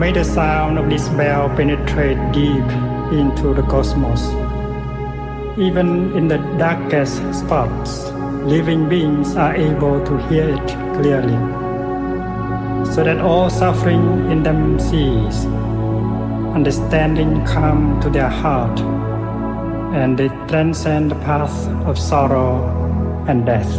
May the sound of this bell penetrate deep into the cosmos. Even in the darkest spots, living beings are able to hear it clearly, so that all suffering in them cease, understanding come to their heart, and they transcend the path of sorrow and death.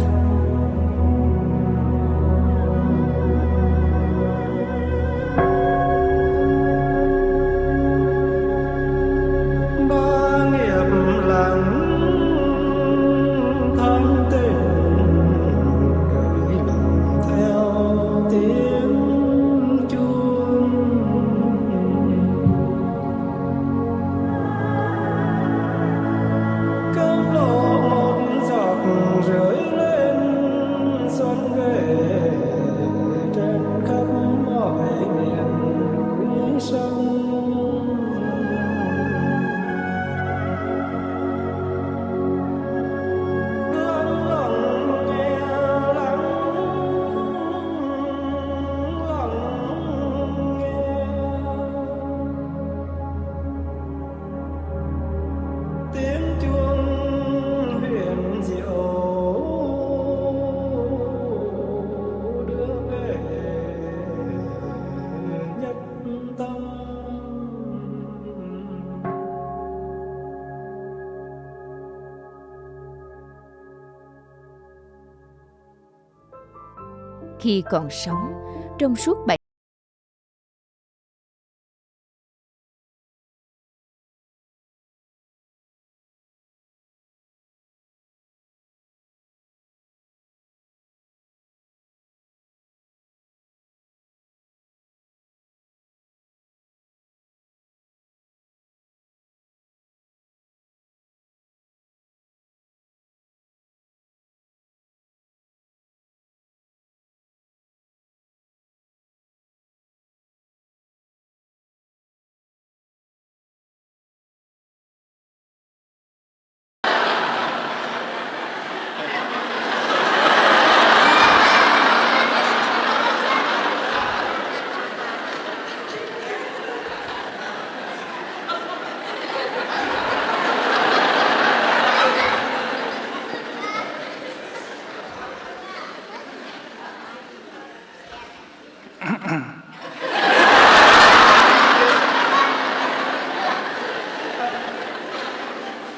Khi còn sống, trong suốt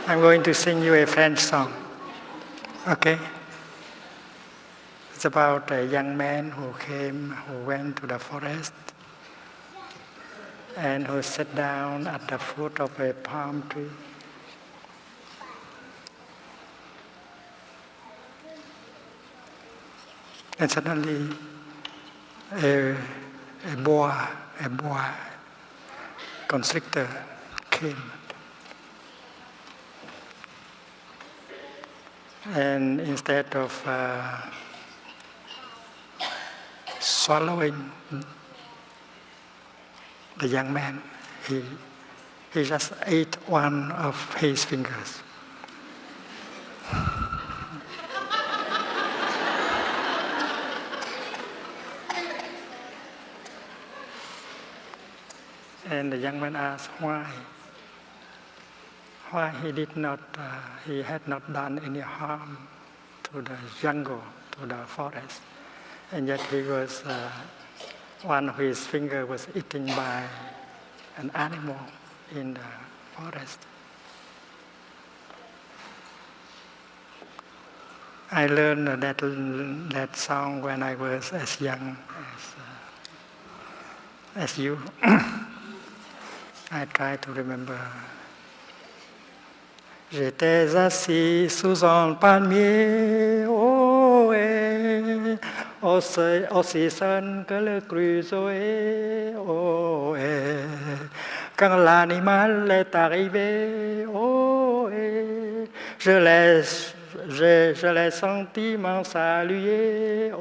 7I'm going to sing you a French song. Okay? It's about a young man who went to the forest and who sat down at the foot of a palm tree. And suddenly a boa constrictor came. And instead of swallowing the young man, he just ate one of his fingers. And the young man asked why he had not done any harm to the jungle, to the forest, and yet he was one of his finger was eaten by an animal in the forest. I learned that song when I was as young as you. I try to remember. J'étais assis sous un palmier, aussi seul que le crusoe, quand l'animal est arrivé, je l'ai senti m'en saluer,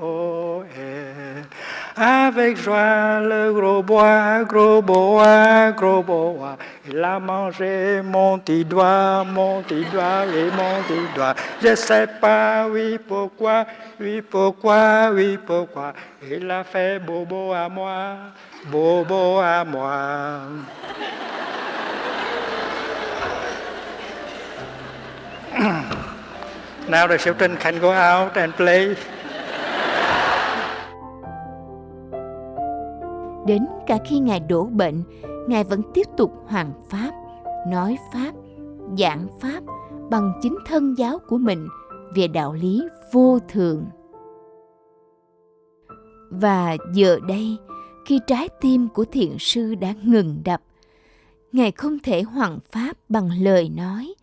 avec joie le gros bois, gros bois, gros bois. Il a mangé mon petit doigt et mon petit doigt. Je sais pas, oui pourquoi, oui pourquoi, oui pourquoi. Il a fait bobo à moi, bobo à moi. Now the children can go out and play. Đến cả khi Ngài đổ bệnh, Ngài vẫn tiếp tục hoằng pháp, nói pháp, giảng pháp bằng chính thân giáo của mình về đạo lý vô thường. Và giờ đây, khi trái tim của thiền sư đã ngừng đập, Ngài không thể hoằng pháp bằng lời nói,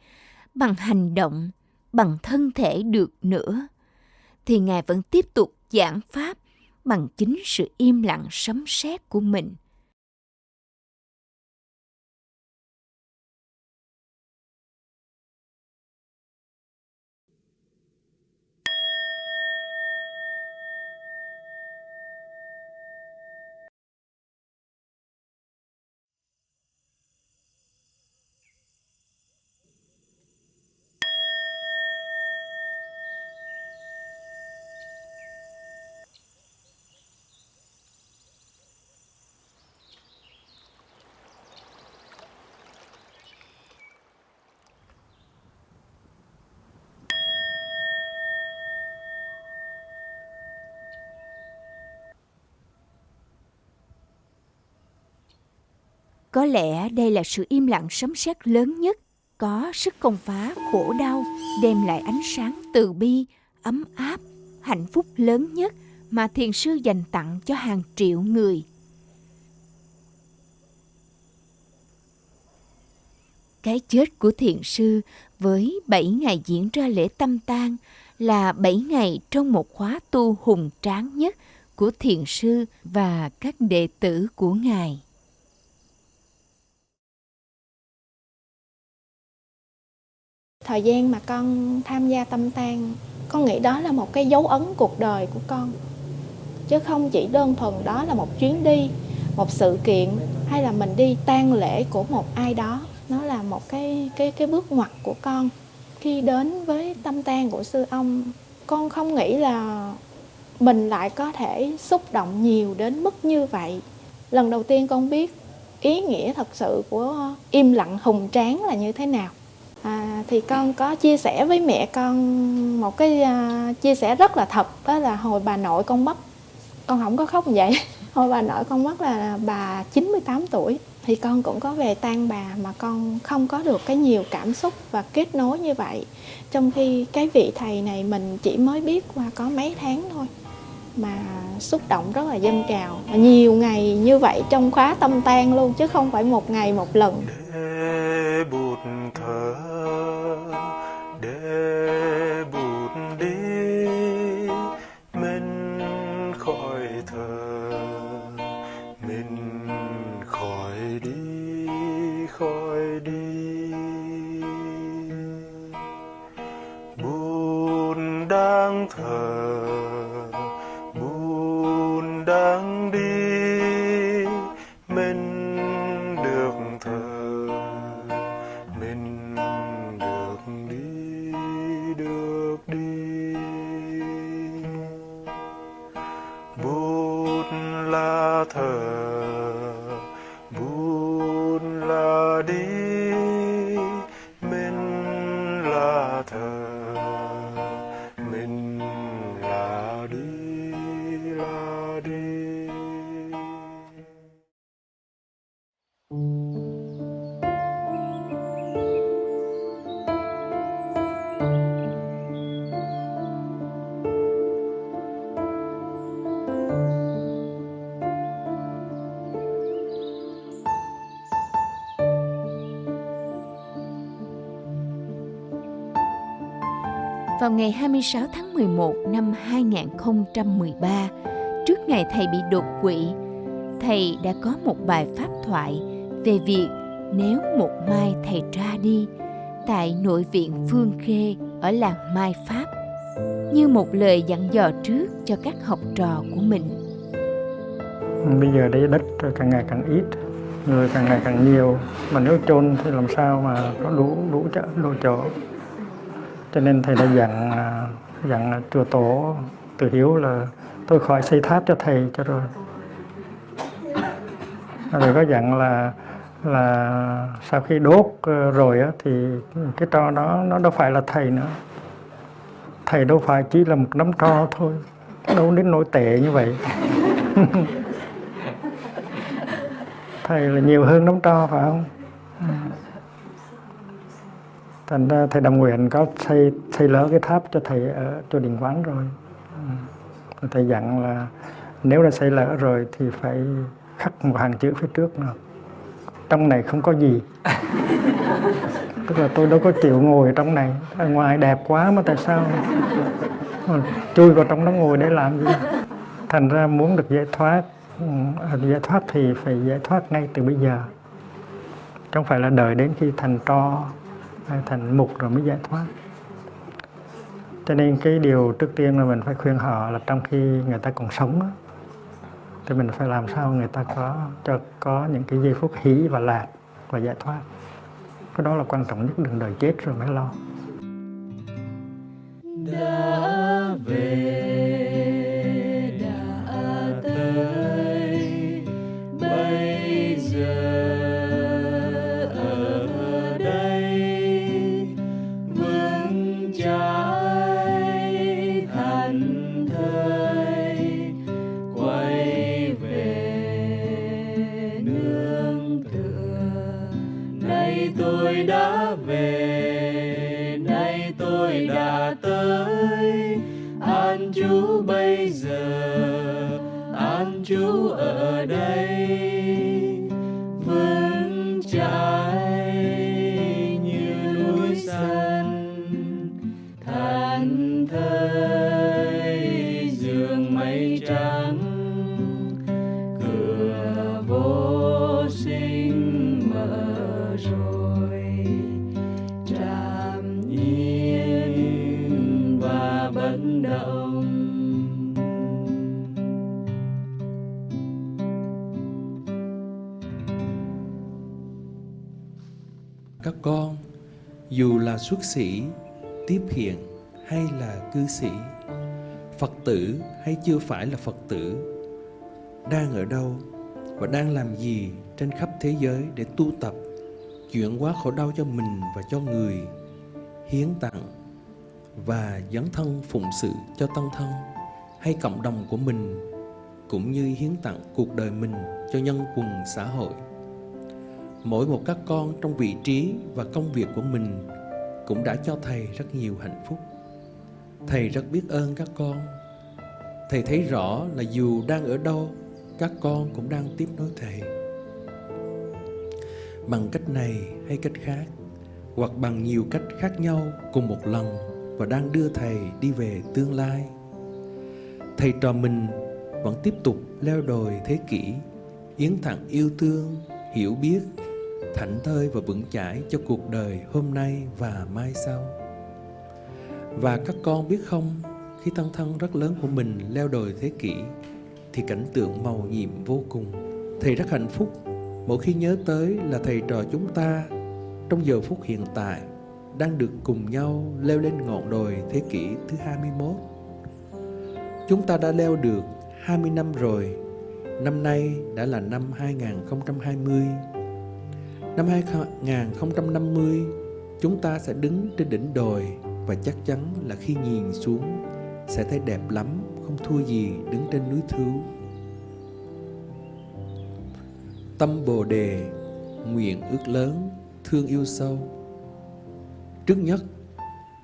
bằng hành động, bằng thân thể được nữa, thì Ngài vẫn tiếp tục giảng pháp bằng chính sự im lặng sấm sét của mình. Có lẽ đây là sự im lặng sấm sét lớn nhất, có sức công phá khổ đau, đem lại ánh sáng từ bi, ấm áp, hạnh phúc lớn nhất mà thiền sư dành tặng cho hàng triệu người. Cái chết của thiền sư với 7 ngày diễn ra lễ tâm tang là 7 ngày trong một khóa tu hùng tráng nhất của thiền sư và các đệ tử của Ngài. Thời gian mà con tham gia tâm tang, con nghĩ đó là một cái dấu ấn cuộc đời của con. Chứ không chỉ đơn thuần đó là một chuyến đi, một sự kiện hay là mình đi tang lễ của một ai đó. Nó là một cái bước ngoặt của con. Khi đến với tâm tang của sư ông, con không nghĩ là mình lại có thể xúc động nhiều đến mức như vậy. Lần đầu tiên con biết ý nghĩa thật sự của im lặng hùng tráng là như thế nào. Thì con có chia sẻ với mẹ con một cái chia sẻ rất là thật, đó là hồi bà nội con mất, con không có khóc như vậy. Hồi bà nội con mất là bà 98 tuổi, thì con cũng có về tang bà mà con không có được cái nhiều cảm xúc và kết nối như vậy. Trong khi cái vị thầy này mình chỉ mới biết qua có mấy tháng thôi, mà xúc động rất là dâng trào. Nhiều ngày như vậy trong khóa tâm tang luôn, chứ không phải một ngày một lần. Để bụt thở, để bụt đi, mình khỏi thở, mình khỏi đi, khỏi đi. Bụt đang thở, bụt đang đi, mình được thở, mình được đi, được đi. Bụt là thở, bụt là đi, mình là thở, mình là đi, là đi. Vào ngày 26 tháng 11 năm 2013, trước ngày Thầy bị đột quỵ, Thầy đã có một bài pháp thoại về việc nếu một mai Thầy ra đi tại nội viện Phương Khê ở làng Mai Pháp, như một lời dặn dò trước cho các học trò của mình. Bây giờ đấy đất càng ngày càng ít, người càng ngày càng nhiều, mà nếu chôn thì làm sao mà có đủ chỗ. Cho nên thầy đã dặn chùa tổ Từ Hiếu là tôi khỏi xây tháp cho thầy cho rồi. Rồi có dặn là sau khi đốt rồi á, thì cái tro đó nó đâu phải là thầy nữa. Thầy đâu phải chỉ là một nắm tro thôi, đâu đến nỗi tệ như vậy. Thầy là nhiều hơn nắm tro phải không? Thành ra thầy Đàm Nguyện có xây lỡ cái tháp cho thầy ở chùa Đình Quán rồi. Thầy dặn là nếu đã xây lỡ rồi thì phải khắc một hàng chữ phía trước nào: trong này không có gì. Tức là tôi đâu có chịu ngồi ở trong này, ở ngoài đẹp quá mà tại sao chui vào trong đó ngồi để làm gì. Thành ra muốn được giải thoát thì phải giải thoát ngay từ bây giờ, không phải là đợi đến khi thành tro hay thành mục rồi mới giải thoát. Cho nên cái điều trước tiên là mình phải khuyên họ là trong khi người ta còn sống đó, thì mình phải làm sao người ta có những cái giây phút hỷ và lạc và giải thoát. Cái đó là quan trọng nhất, đừng đợi chết rồi mới lo. Đã về đã tới, bây giờ ở đây vững chãi thành thơi, quay về nương tựa. Nay tôi đã về, nay tôi đã tới, an trú bây giờ, an trú ở đây, vững chãi như núi xanh, thảnh thơi giường mây trắng, cửa vô sinh mở rồi, trạm yên và bất động. Các con, dù là xuất sĩ, tiếp hiện hay là cư sĩ, Phật tử hay chưa phải là Phật tử, đang ở đâu và đang làm gì trên khắp thế giới để tu tập, chuyển hóa khổ đau cho mình và cho người, hiến tặng và dấn thân phụng sự cho tân thân hay cộng đồng của mình, cũng như hiến tặng cuộc đời mình cho nhân quần xã hội. Mỗi một các con trong vị trí và công việc của mình cũng đã cho Thầy rất nhiều hạnh phúc. Thầy rất biết ơn các con. Thầy thấy rõ là dù đang ở đâu, các con cũng đang tiếp nối Thầy. Bằng cách này hay cách khác, hoặc bằng nhiều cách khác nhau cùng một lần, và đang đưa Thầy đi về tương lai. Thầy trò mình vẫn tiếp tục leo đồi thế kỷ, yến tặng yêu thương, hiểu biết, thảnh thơi và vững chãi cho cuộc đời hôm nay và mai sau. Và các con biết không, khi tăng thân rất lớn của mình leo đồi thế kỷ thì cảnh tượng màu nhiệm vô cùng. Thầy rất hạnh phúc mỗi khi nhớ tới là thầy trò chúng ta trong giờ phút hiện tại đang được cùng nhau leo lên ngọn đồi thế kỷ thứ 21. Chúng ta đã leo được 20 năm rồi. Năm nay đã là năm 2020. Năm 2050, chúng ta sẽ đứng trên đỉnh đồi, và chắc chắn là khi nhìn xuống sẽ thấy đẹp lắm, không thua gì đứng trên núi Thứu. Tâm Bồ Đề, nguyện ước lớn, thương yêu sâu. Trước nhất,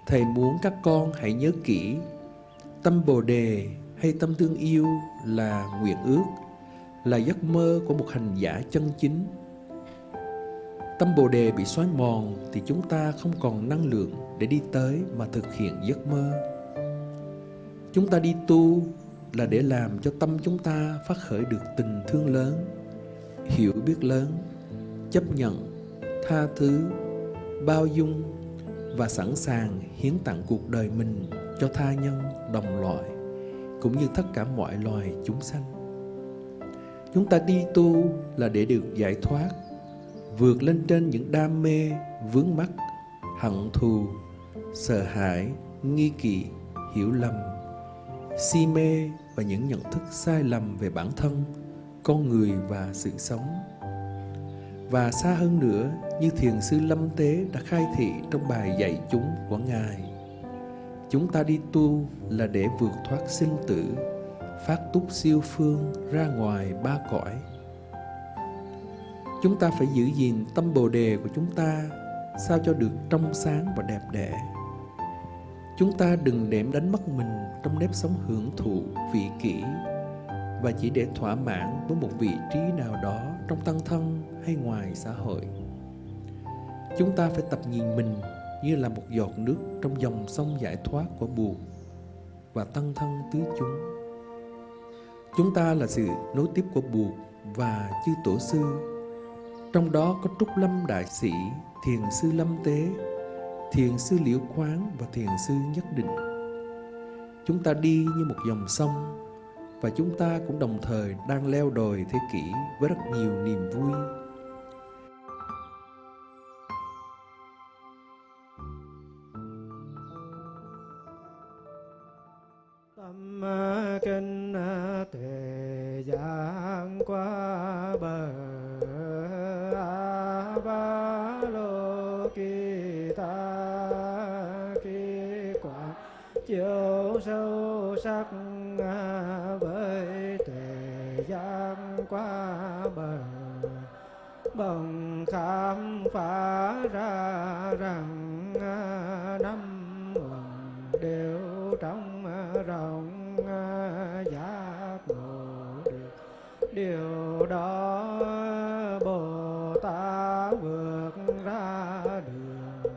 Thầy muốn các con hãy nhớ kỹ, tâm Bồ Đề hay tâm thương yêu là nguyện ước, là giấc mơ của một hành giả chân chính. Tâm Bồ Đề bị xói mòn thì chúng ta không còn năng lượng để đi tới mà thực hiện giấc mơ. Chúng ta đi tu là để làm cho tâm chúng ta phát khởi được tình thương lớn, hiểu biết lớn, chấp nhận, tha thứ, bao dung và sẵn sàng hiến tặng cuộc đời mình cho tha nhân, đồng loại, cũng như tất cả mọi loài chúng sanh. Chúng ta đi tu là để được giải thoát, vượt lên trên những đam mê, vướng mắc, hận thù, sợ hãi, nghi kỵ, hiểu lầm, si mê và những nhận thức sai lầm về bản thân, con người và sự sống. Và xa hơn nữa, như Thiền sư Lâm Tế đã khai thị trong bài dạy chúng của Ngài, chúng ta đi tu là để vượt thoát sinh tử, phát túc siêu phương ra ngoài ba cõi. Chúng ta phải giữ gìn tâm Bồ Đề của chúng ta sao cho được trong sáng và đẹp đẽ. Chúng ta đừng để đánh mất mình trong nếp sống hưởng thụ, vị kỷ và chỉ để thỏa mãn với một vị trí nào đó trong tăng thân hay ngoài xã hội. Chúng ta phải tập nhìn mình như là một giọt nước trong dòng sông giải thoát của Buddha và tăng thân tứ chúng. Chúng ta là sự nối tiếp của Buddha và chư tổ sư, trong đó có Trúc Lâm Đại Sĩ, Thiền sư Lâm Tế, Thiền sư Liễu Quán và Thiền sư Nhất Định. Chúng ta đi như một dòng sông, và chúng ta cũng đồng thời đang leo đồi thế kỷ với rất nhiều niềm vui. Tâm kinh tuệ giảng qua bờ ba lô kỳ ta kỳ quán chiếu sâu sắc với tuệ giảng qua bờ, bỗng khám phá ra rằng năm uẩn đều trong rộng giác ngộ được. Điều đó Bồ Tát vượt ra đường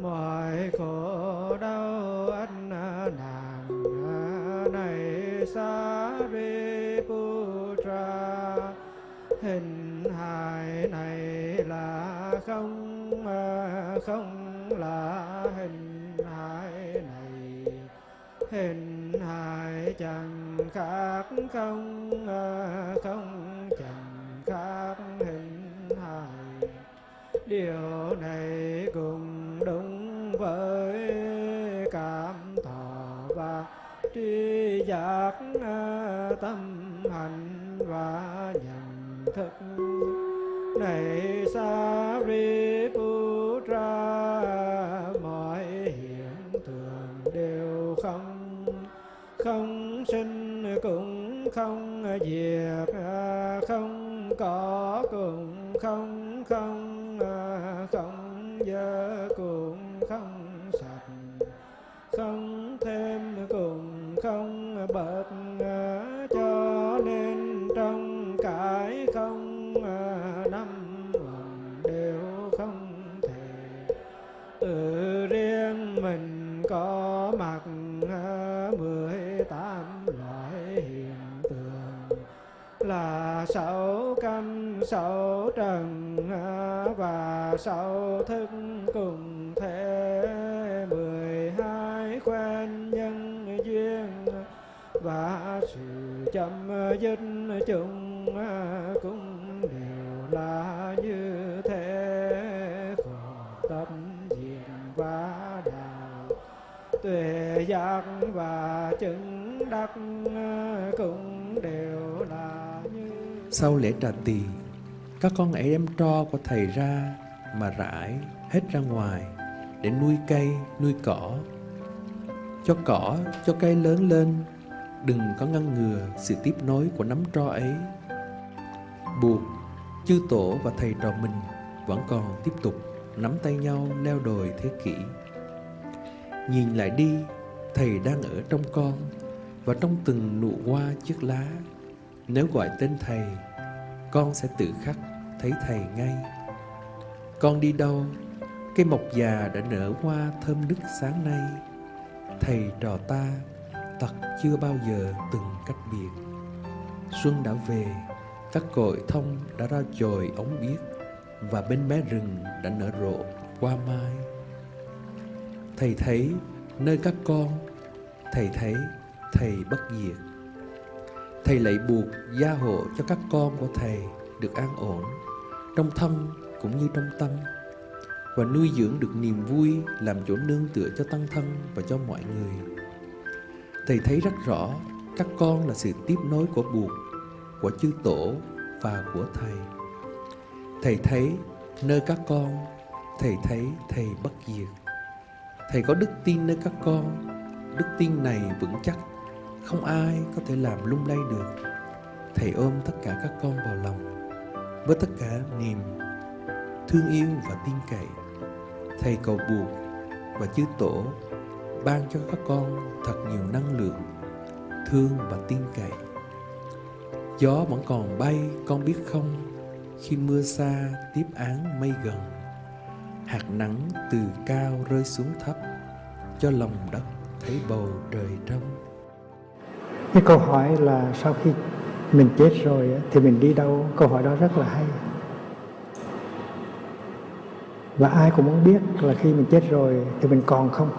mọi khổ đau ách nạn này. Sariputta, hình hài này là không, không là hình hài này. Hình hài chẳng khác không, không chẳng khác hình hài. Điều này cũng đúng với cảm thọ và tri giác, tâm hành và nhận thức này. Sariputta, mọi hiện tượng đều không, không sinh cũng không diệt, không có cũng không, không không dơ cũng không sạch, không thêm cũng không bớt. Cho nên trong cái không, năm uẩn đều không thể tự riêng mình có mặt 18 loại hiện tượng là 6 căn 6 trần và 6 thức cùng thể, 12 quen nhân duyên và sự chấm dứt chung cũng đều là như thế. Khổ tập diệt và đạo, tuệ giác và chứng đắc cũng đều là như. Sau lễ trà tỳ, các con hãy đem tro của thầy ra mà rải hết ra ngoài để nuôi cây, nuôi cỏ. Cho cỏ, cho cây lớn lên, đừng có ngăn ngừa sự tiếp nối của nắm tro ấy. Buộc, chư tổ và thầy trò mình vẫn còn tiếp tục nắm tay nhau leo đồi thế kỷ. Nhìn lại đi, thầy đang ở trong con và trong từng nụ hoa chiếc lá. Nếu gọi tên thầy, con sẽ tự khắc thấy thầy ngay. Con đi đâu, cây mộc già đã nở hoa thơm nức sáng nay. Thầy trò ta thật chưa bao giờ từng cách biệt. Xuân đã về, các cội thông đã ra chồi ống biếc, và bên mé rừng đã nở rộ hoa mai. Thầy thấy nơi các con, thầy thấy thầy bất diệt. Thầy lạy buộc gia hộ cho các con của Thầy được an ổn trong thân cũng như trong tâm, và nuôi dưỡng được niềm vui làm chỗ nương tựa cho tăng thân và cho mọi người. Thầy thấy rất rõ các con là sự tiếp nối của buộc, của chư tổ và của Thầy. Thầy thấy nơi các con, Thầy thấy Thầy bất diệt. Thầy có đức tin nơi các con. Đức tin này vững chắc, không ai có thể làm lung lay được. Thầy ôm tất cả các con vào lòng với tất cả niềm thương yêu và tin cậy. Thầy cầu buộc và chư tổ ban cho các con thật nhiều năng lượng, thương và tin cậy. Gió vẫn còn bay, con biết không, khi mưa xa tiếp án mây gần. Hạt nắng từ cao rơi xuống thấp, cho lòng đất thấy bầu trời trong. Cái câu hỏi là sau khi mình chết rồi thì mình đi đâu? Câu hỏi đó rất là hay. Và ai cũng muốn biết là khi mình chết rồi thì mình còn không?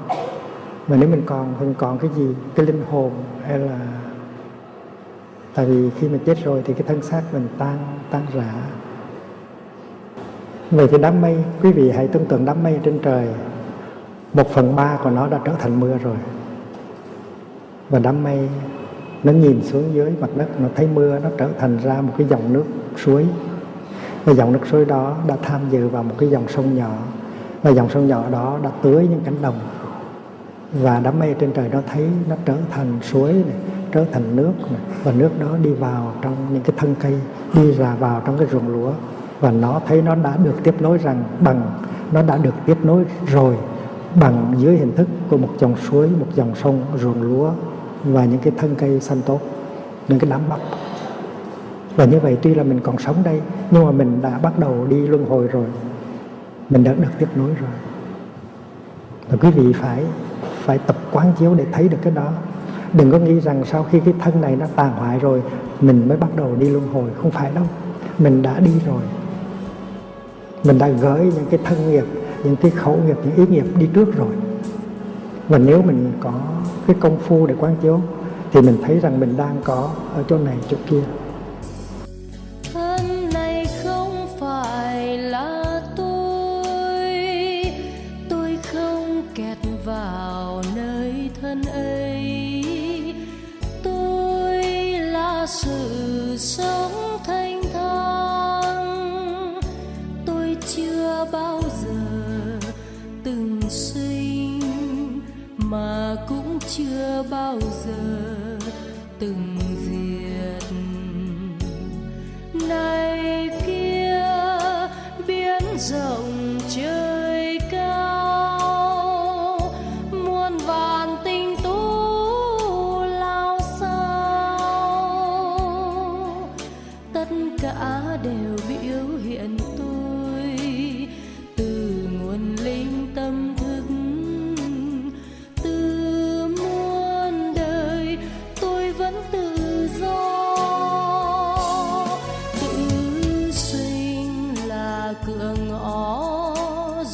Mà nếu mình còn thì mình còn cái gì? Cái linh hồn hay là... Tại vì khi mình chết rồi thì cái thân xác mình tan rã. Vậy thì đám mây, quý vị hãy tưởng tượng đám mây trên trời, 1/3 của nó đã trở thành mưa rồi. Và đám mây nó nhìn xuống dưới mặt đất, nó thấy mưa, nó trở thành ra một cái dòng nước suối. Và dòng nước suối đó đã tham dự vào một cái dòng sông nhỏ. Và dòng sông nhỏ đó đã tưới những cánh đồng. Và đám mây trên trời nó thấy nó trở thành suối này, trở thành nước này. Và nước đó đi vào trong những cái thân cây, đi ra vào trong cái ruộng lúa. Và nó thấy nó đã được tiếp nối nó đã được tiếp nối rồi bằng dưới hình thức của một dòng suối, một dòng sông, ruộng lúa và những cái thân cây xanh tốt, những cái đám bắp. Và như vậy tuy là mình còn sống đây, nhưng mà mình đã bắt đầu đi luân hồi rồi, mình đã được tiếp nối rồi. Và quý vị phải tập quán chiếu để thấy được cái đó. Đừng có nghĩ rằng sau khi cái thân này nó tàn hoại rồi mình mới bắt đầu đi luân hồi, không phải đâu. Mình đã đi rồi. Mình đã gửi những cái thân nghiệp, những cái khẩu nghiệp, những ý nghiệp đi trước rồi. Và nếu mình có cái công phu để quán chiếu thì mình thấy rằng mình đang có ở chỗ này, chỗ kia. Thân này không phải là tôi không kẹt vào nơi thân ấy. Tôi là sự sống thanh thang, tôi chưa bao giờ từng sinh mà cũng chưa bao giờ từng diệt. Này kia biển rộng trời cao, muôn vàn tinh tú lao sao, tất cả đều biểu hiện tôi từ nguồn linh tâm thức. Từ muôn đời tôi vẫn tự do. Tự sinh là cửa ngõ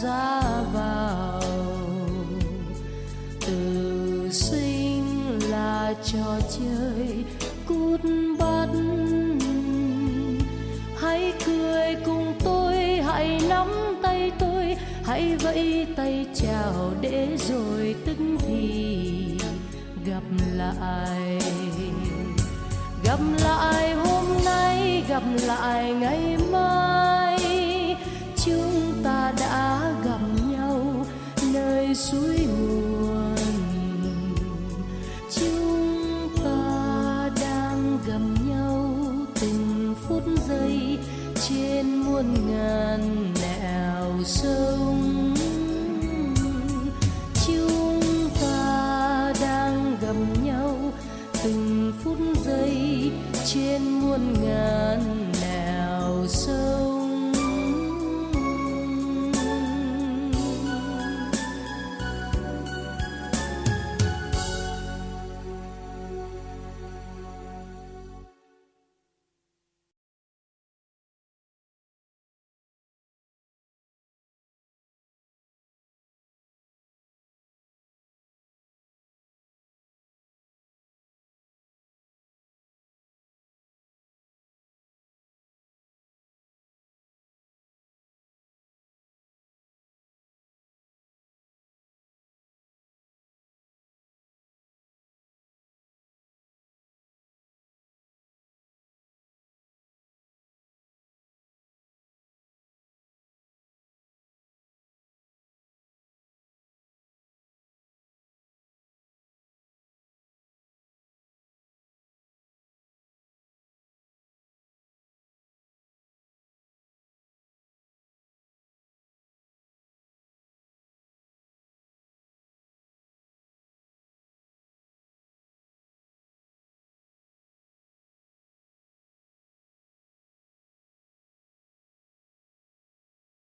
ra vào, tự sinh là trò chơi cút bắt. Hãy cười cùng tôi, hãy nắm tay tôi, hãy vẫy tay chào để rồi tức thì gặp lại. Gặp lại hôm nay, gặp lại ngày mai, chúng ta đã gặp nhau nơi suối nguồn.